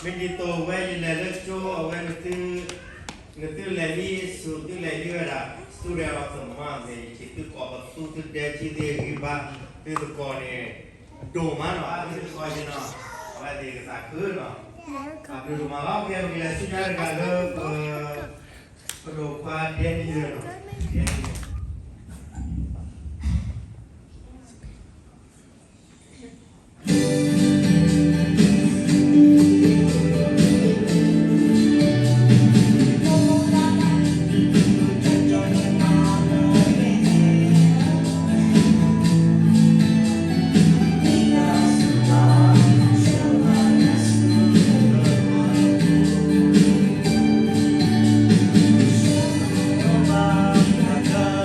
Medito way letter cho when the lady so the lady era studio of the mom they to call to the chi ba to the corner do man or to call you know why they are good no after the mom we have senior gather pro qua den year Bye.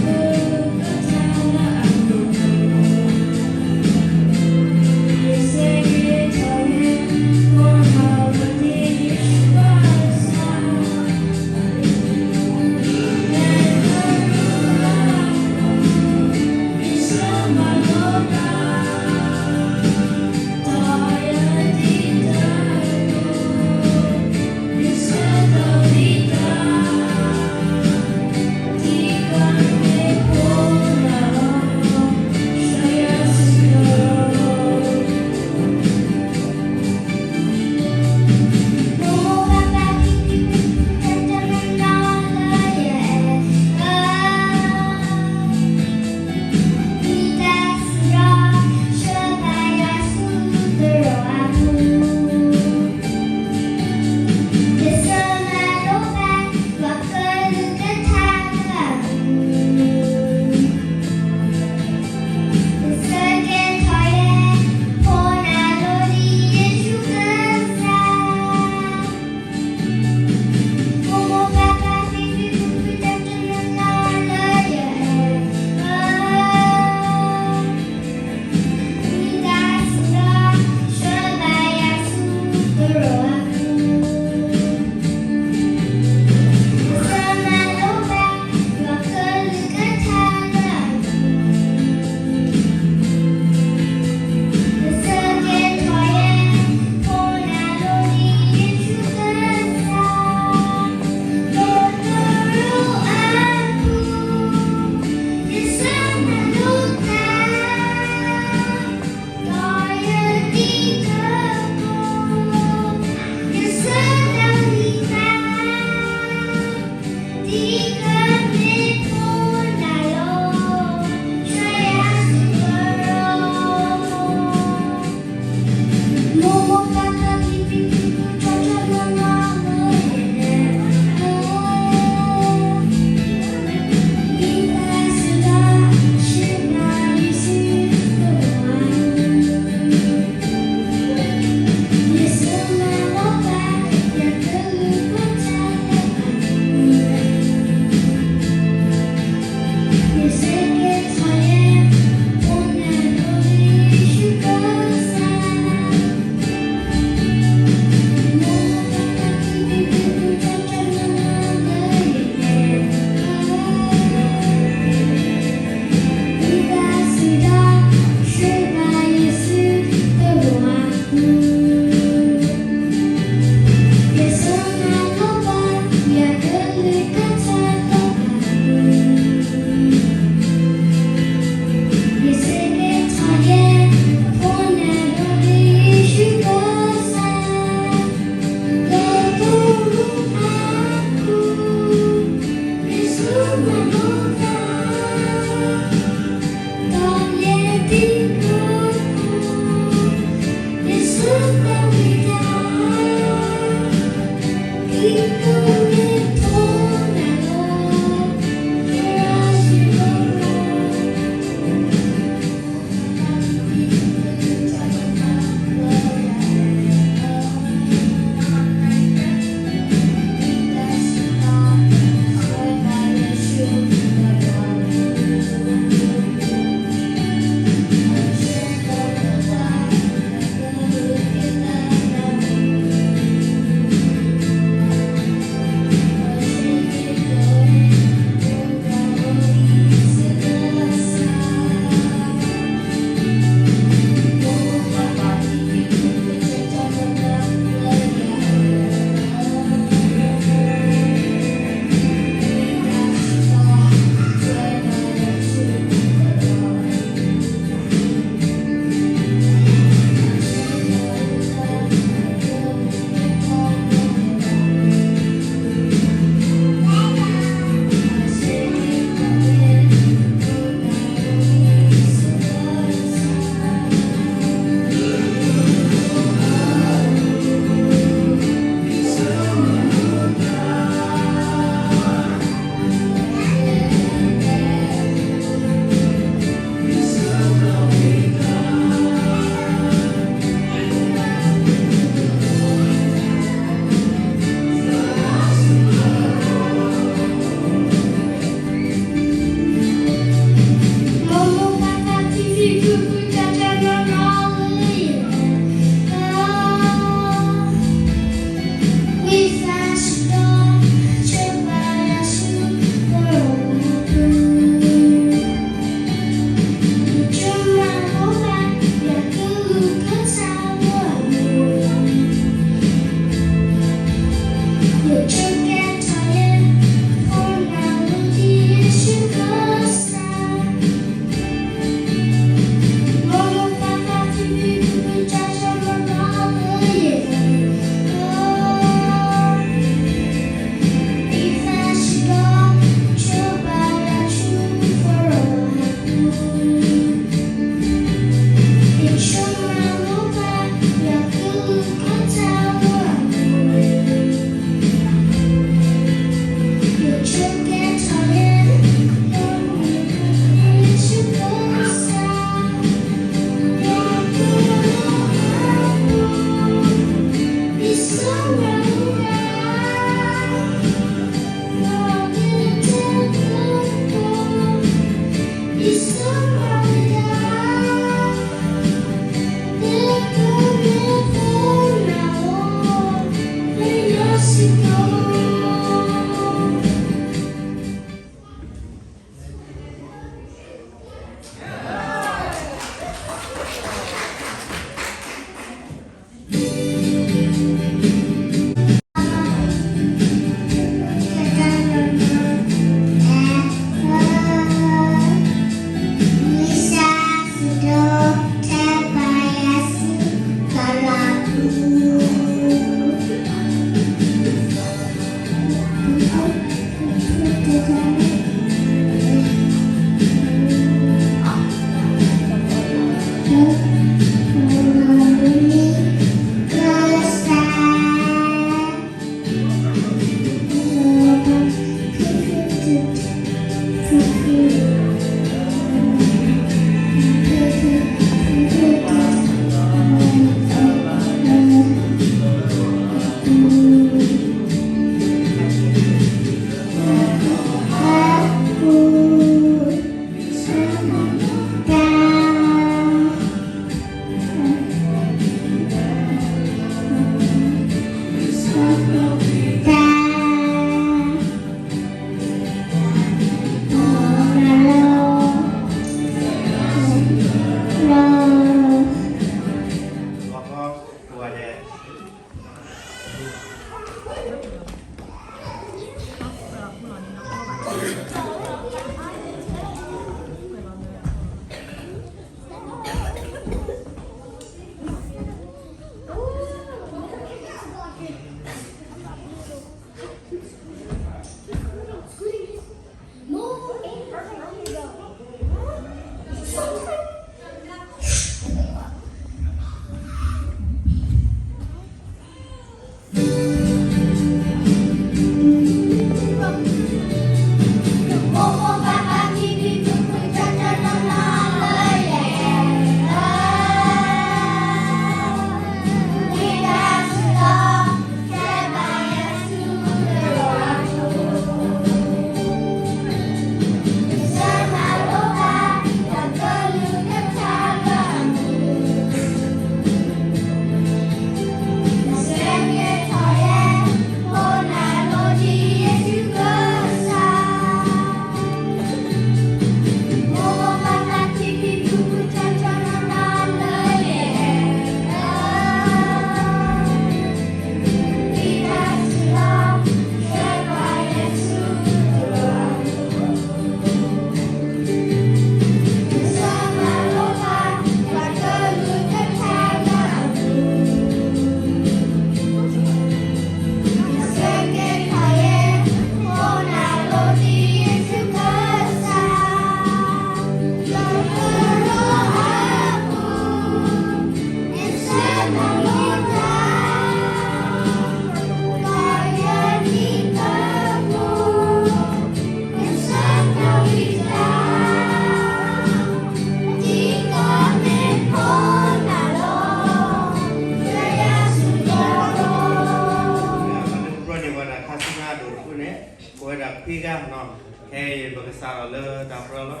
ดูผู้นี้กูดักพี่กันเนาะเฮ้ยบักษาเราเลยดับเราแล้ว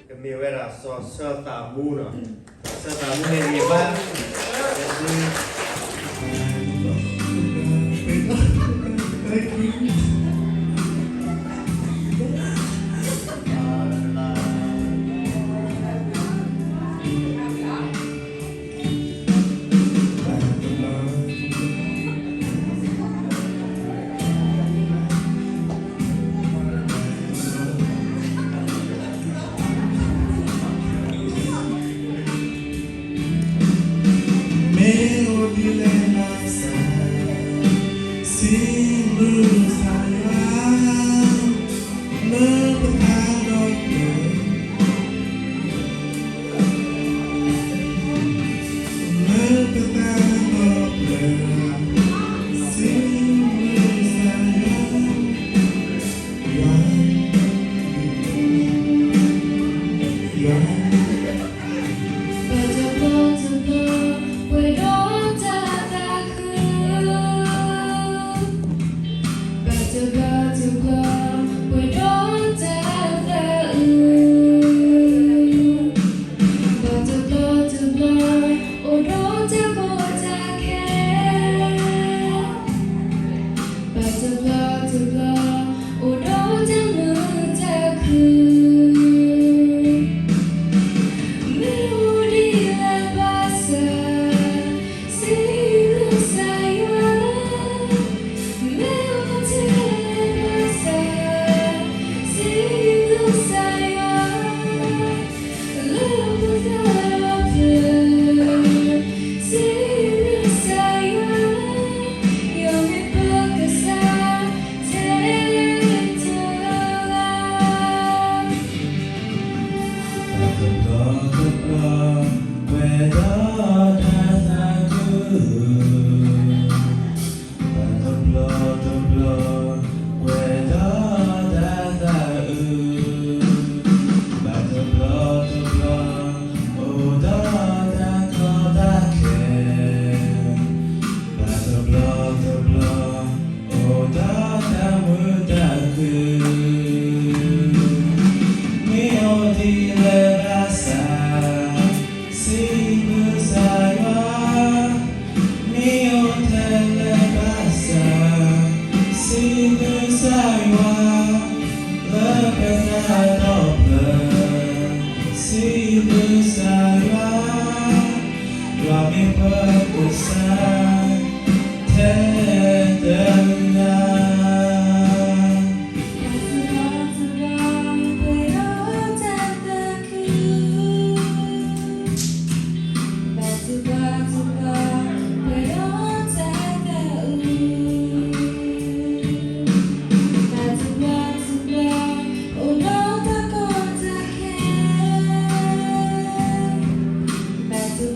ก็มีเวลาสอนเสื้อตามูเนาะเสื้อตามูเห็นยังบ้างBatu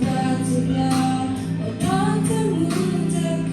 batu lah, orang temu tak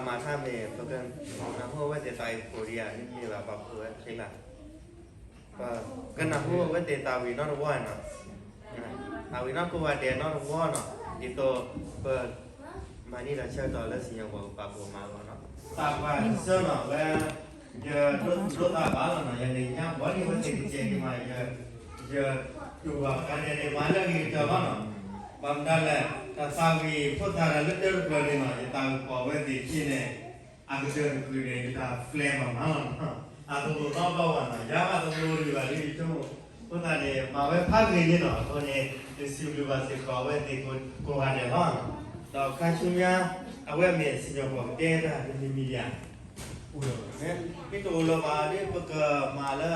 มาท่าเมย์ตัวกันน้ำหัวว่าจะตายโคเรียนี่ยี่แบบแบบตัวใช่ไหมก็น้ำหัวว่าจะตายวินอตว่าเนาะตายวินอตก็ว่าเดนอตว่าเนาะที่ตัวเปิดมานี่เราเชื่อต่อแล้วสิ่งอย่างว่าปากหัวมาเนาะตาว่าเชื่อเนาะว่าจะรถตาบ้าเนาะอย่างนี้ยังวันนี้ว่าจะเจอกันมาจะอยู่ว่าการเดินมาแล้วนี่จะว่าเนาะบางด้านแหละถ้าสามีพูดทางเรื่องเรื่องเรื่องเนาะจะตามขอไว้ดีที่เนี่ยอาจจะเดินคุยเรื่องจะเฟลมมาเนาะอาจจะรู้น้องเราเนาะยามอาจจะรู้อยู่ว่าที่ช่วงพูดทางเนี่ยมาไว้พักเรื่องเนาะตัวเนี่ยจะสิบลูกว่าสิขอไว้ดีกูหาเดี๋ยวเนาะเราการชุมยาเอาไว้เมียสิ่งของเด็ดอะที่มีอย่างเนี่ยที่ตัวเรามาเนี่ยพวกมาแล้ว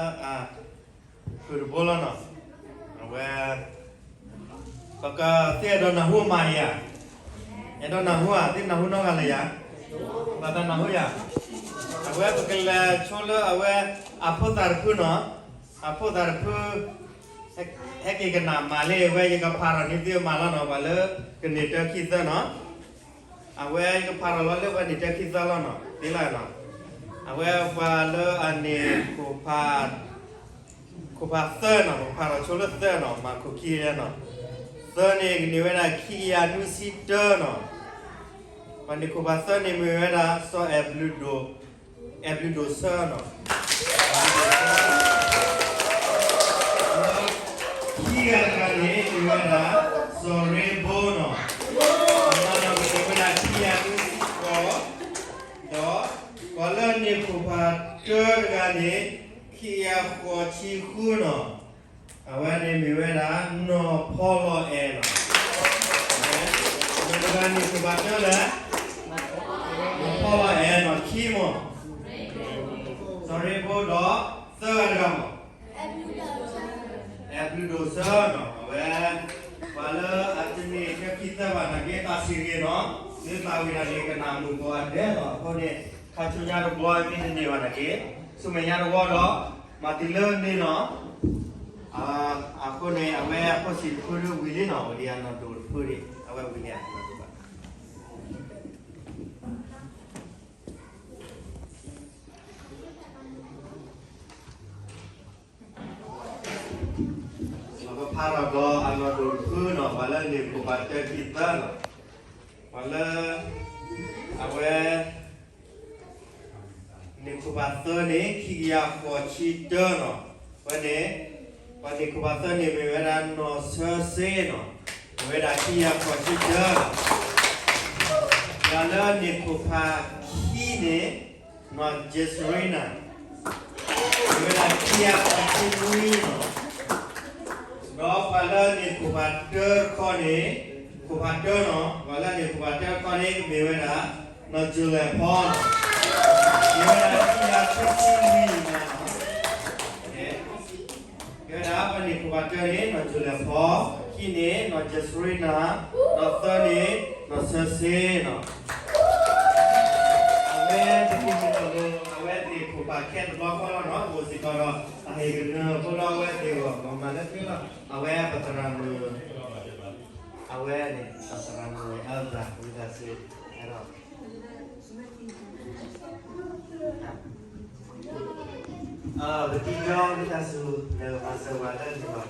คือบุญแล้วเนาะเอาไว้Paka tiada nahu maya, ada nahu ada nahu nakอะไรya? Kata nahu ya. Awe pekala chola awe apa tarpu no, apa tarpu heki kena male awe jika para ni dia malah no bala kenita kita no. Awe jika para lalu awe kenita kita lah no, tilai no. Awe bala ane kupa ser no, para chola ser no, mak kukira no. Sone ni wena kia nusi terno. Pandi ko basone mi wena so ebludo serno. Kia kani mi wena so rebono. Mana mi wena kia nusi ko do. Kalau ni ko ba ter kani kia ko chi kuno. Awan ni mewah no polo eno. Mereka ni sebabnya lah no polo eno kimo. Sorry bodoh, seragam. Ebludosa no. Awan, kalau aja kita mana kita sihir no, ni tahu ni kita nama tu ada no. Kau ni kacunya tu boy ni mana ke? Semuanya tu bodoh, mati len ni no. Aku ni awak aku sih puru willy no, dia nak dur puri, awak willy aku nak buat. Lalu parago anak dur puru no, malah ni kubaca kita no, malah awak ni คูบาเตอร์นี้ขี้ยาฟอชีเจอร์เนาะวันนี้คูบาเตอร์นี้มีเวลาโนเซอร์เซเนาะเวลาขี้ยาฟอชีเจอร์แล้วนี่คูบาขี้นี้นอนเจสรีน่ะเวลาขี้ยาฟอชีลุยเนาะแล้ววันนี้คูบาเตอร์ข้อนี้คูบาเตอร์เนาะวันนี้คูบาเตอร์ข้อนี้มีเวลานอนจูเลพอนมีเวลาขี้ยาฟอชีลุยนะวันนี้คูบาเตอร์นี้นอนจูเลพอนขี้นี้นอนเจสรีน่ะนอนเตอร์นี้นอนเซอร์เซเนาะAwet ku paket blok kalau no musik kalau akhirnya kalau awet itu mana sih lah awet pasaran awet nih pasaran Elza kita sih error bertiga kita sudah masa wadah juga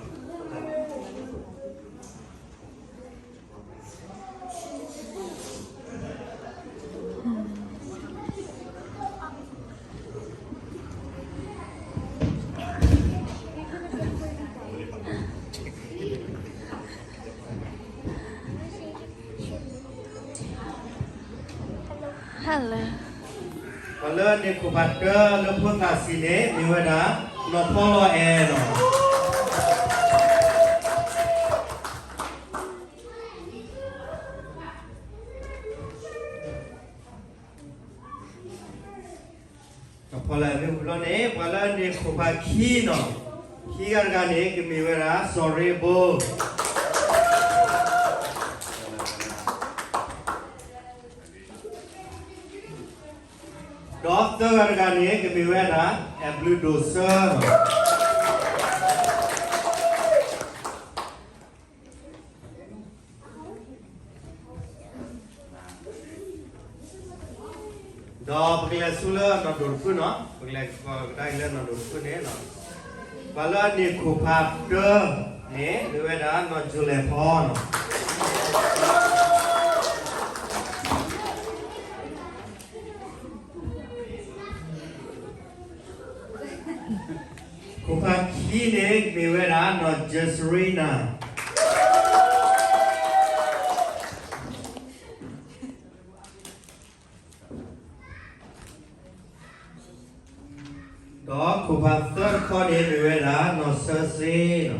Kalau ni kubater lumpur kasih ni mana no follow air no. Kalau ni kubat key no, key harga ni kami mana sorry bo. Dokter harga ni kami mana blue doser. Dah pergi sulah nak dorku no, pergi dah ilah nak dorku ni no. Kalau ni kupat ke ni, dia dah nak julepon. Kupat kini miwera not just Rina. Đó kupat third kini miwera not Cersei.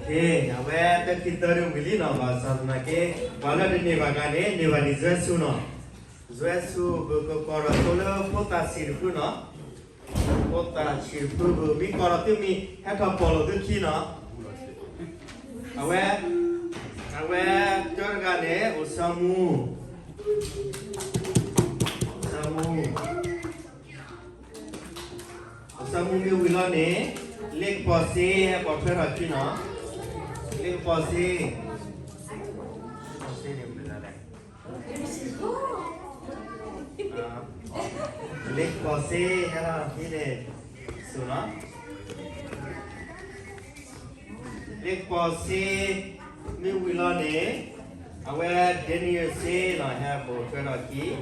Okay, awet kita dah beli no bahasa nak kalau di negara ni negara Zesu no, Zesu berkora solo kota sirpu no, kota sirpu mi kora tu mi heka polo tu kina, awet terga ni usamu mi wilan ni lek pasi porter lagi no. Lek pasi ni benar lah. Lek pasi hera kini suna. Lek pasi ni wilan ni, awak Daniel say lah ya boleh lagi.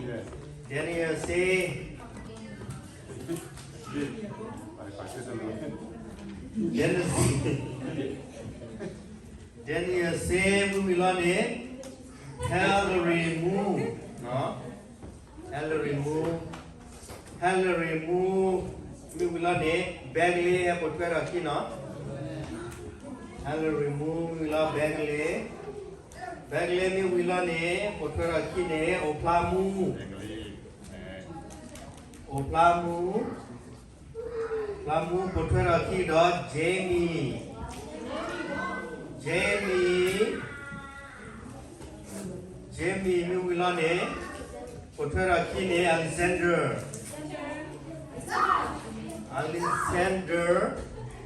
Daniel say. Daniel say mumilane Hillary move no Hillary move mumilane bagle potwe rakhi no Hillary move mila bagle mumilane potwe rakhi ne oplamu potwe rakhi do Jamie mi wilane potwe rakhi ne Alexander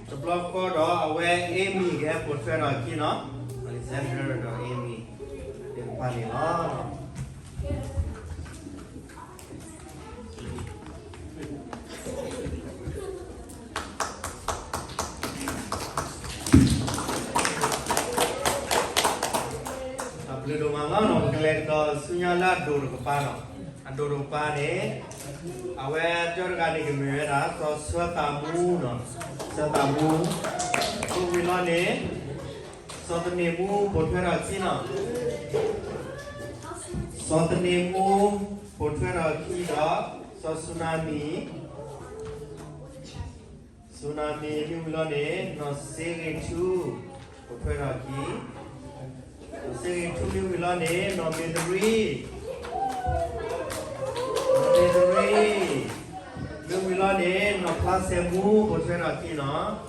the block ko do awe Amy ge potwe rakhi no Alexander do Amy den pani no lu do mangga no kalian do sunyala do kepa no ando do pa ne awe jor ga ni gemera so swatamu no swatamu ku wilo ne so tnemu pothera chi no so tnemu pothera chi do so tsunami ni wilo ne no sege chu pothera chi Sing to you will name no misery. You will name no class a move or Serafina.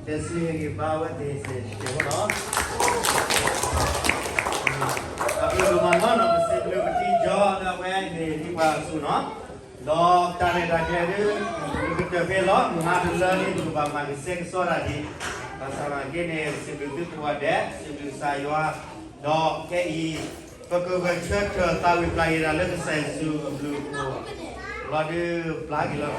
The singing about this is After the man of the celebrity John away the Nipa Lo tare da kere kita belok mengadil ni tu bapa seng sora di pasal gini sebelum itu ada sebelum saya do kei pekerja cek tahu pelajaran lagi saya su belum lalu pelagi lo